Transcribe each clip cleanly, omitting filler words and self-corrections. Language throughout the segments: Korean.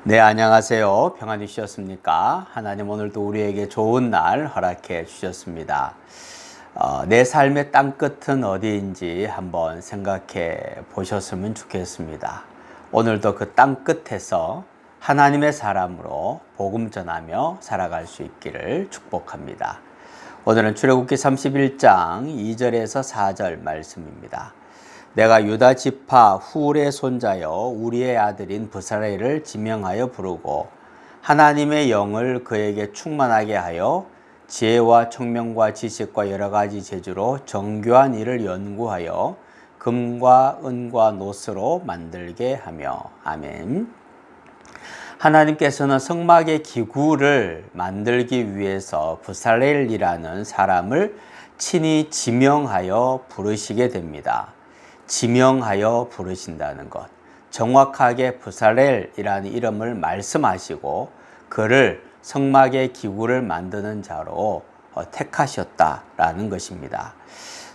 네, 안녕하세요. 평안히 쉬셨습니까? 하나님 오늘도 우리에게 좋은 날 허락해 주셨습니다. 내 삶의 땅끝은 어디인지 한번 생각해 보셨으면 좋겠습니다. 오늘도 그 땅끝에서 하나님의 사람으로 복음 전하며 살아갈 수 있기를 축복합니다. 오늘은 출애굽기 31장 2절에서 4절 말씀입니다. 내가 유다 지파 훌의 손자여 우리의 아들인 브살렐을 지명하여 부르고 하나님의 영을 그에게 충만하게 하여 지혜와 총명과 지식과 여러 가지 재주로 정교한 일을 연구하여 금과 은과 노스로 만들게 하며. 아멘. 하나님께서는 성막의 기구를 만들기 위해서 브살렐이라는 사람을 친히 지명하여 부르시게 됩니다. 지명하여 부르신다는 것, 정확하게 브살렐이라는 이름을 말씀하시고 그를 성막의 기구를 만드는 자로 택하셨다라는 것입니다.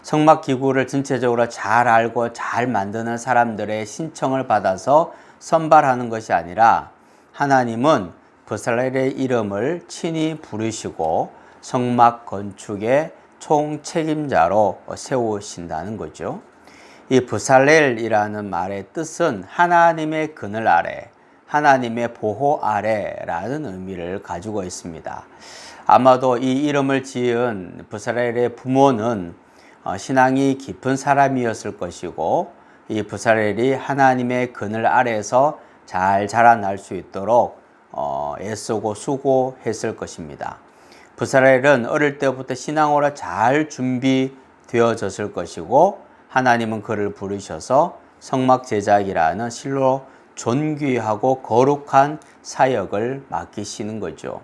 성막 기구를 전체적으로 잘 알고 잘 만드는 사람들의 신청을 받아서 선발하는 것이 아니라 하나님은 브살렐의 이름을 친히 부르시고 성막 건축의 총책임자로 세우신다는 거죠. 이 브살렐이라는 말의 뜻은 하나님의 그늘 아래, 하나님의 보호 아래라는 의미를 가지고 있습니다. 아마도 이 이름을 지은 브살렐의 부모는 신앙이 깊은 사람이었을 것이고 이 브살렐이 하나님의 그늘 아래에서 잘 자라날 수 있도록 애쓰고 수고했을 것입니다. 브살렐은 어릴 때부터 신앙으로 잘 준비되어졌을 것이고 하나님은 그를 부르셔서 성막 제작이라는 실로 존귀하고 거룩한 사역을 맡기시는 거죠.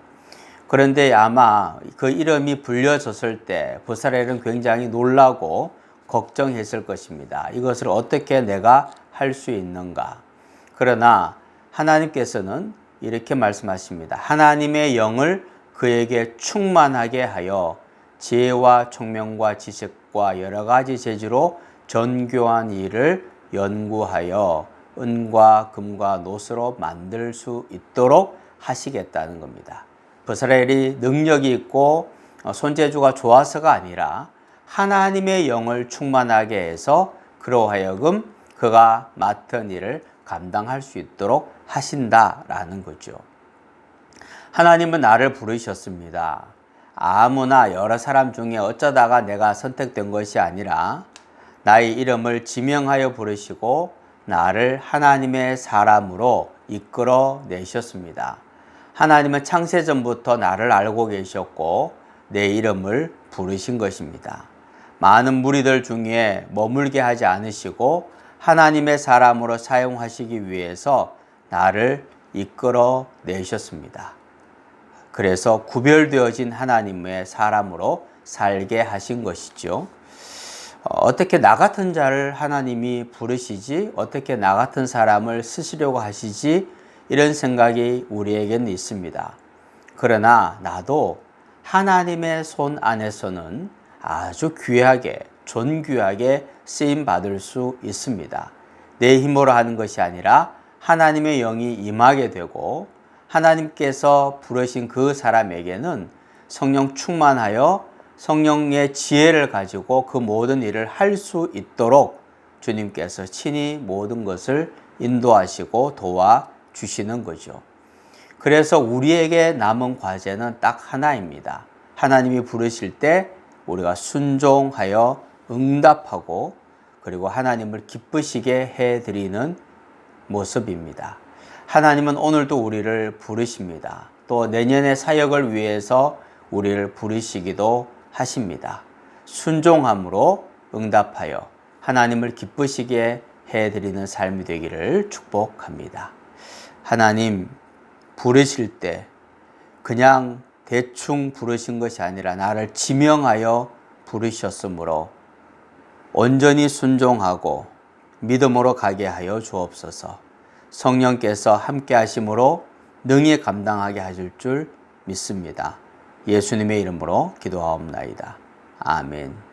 그런데 아마 그 이름이 불려졌을 때 브살렐은 굉장히 놀라고 걱정했을 것입니다. 이것을 어떻게 내가 할 수 있는가? 그러나 하나님께서는 이렇게 말씀하십니다. 하나님의 영을 그에게 충만하게 하여 지혜와 총명과 지식과 여러 가지 재주로 정교한 일을 연구하여 은과 금과 노스로 만들 수 있도록 하시겠다는 겁니다. 브살렐이 능력이 있고 손재주가 좋아서가 아니라 하나님의 영을 충만하게 해서 그로 하여금 그가 맡은 일을 감당할 수 있도록 하신다라는 거죠. 하나님은 나를 부르셨습니다. 아무나 여러 사람 중에 어쩌다가 내가 선택된 것이 아니라 나의 이름을 지명하여 부르시고 나를 하나님의 사람으로 이끌어 내셨습니다. 하나님은 창세전부터 나를 알고 계셨고 내 이름을 부르신 것입니다. 많은 무리들 중에 머물게 하지 않으시고 하나님의 사람으로 사용하시기 위해서 나를 이끌어 내셨습니다. 그래서 구별되어진 하나님의 사람으로 살게 하신 것이죠. 어떻게 나 같은 자를 하나님이 부르시지? 어떻게 나 같은 사람을 쓰시려고 하시지? 이런 생각이 우리에게는 있습니다. 그러나 나도 하나님의 손 안에서는 아주 귀하게, 존귀하게 쓰임받을 수 있습니다. 내 힘으로 하는 것이 아니라 하나님의 영이 임하게 되고 하나님께서 부르신 그 사람에게는 성령 충만하여 성령의 지혜를 가지고 그 모든 일을 할 수 있도록 주님께서 친히 모든 것을 인도하시고 도와주시는 거죠. 그래서 우리에게 남은 과제는 딱 하나입니다. 하나님이 부르실 때 우리가 순종하여 응답하고 그리고 하나님을 기쁘시게 해드리는 모습입니다. 하나님은 오늘도 우리를 부르십니다. 또 내년의 사역을 위해서 우리를 부르시기도 하십니다. 순종함으로 응답하여 하나님을 기쁘시게 해드리는 삶이 되기를 축복합니다. 하나님 부르실 때 그냥 대충 부르신 것이 아니라 나를 지명하여 부르셨으므로 온전히 순종하고 믿음으로 가게 하여 주옵소서. 성령께서 함께 하심으로 능히 감당하게 하실 줄 믿습니다. 예수님의 이름으로 기도하옵나이다. 아멘.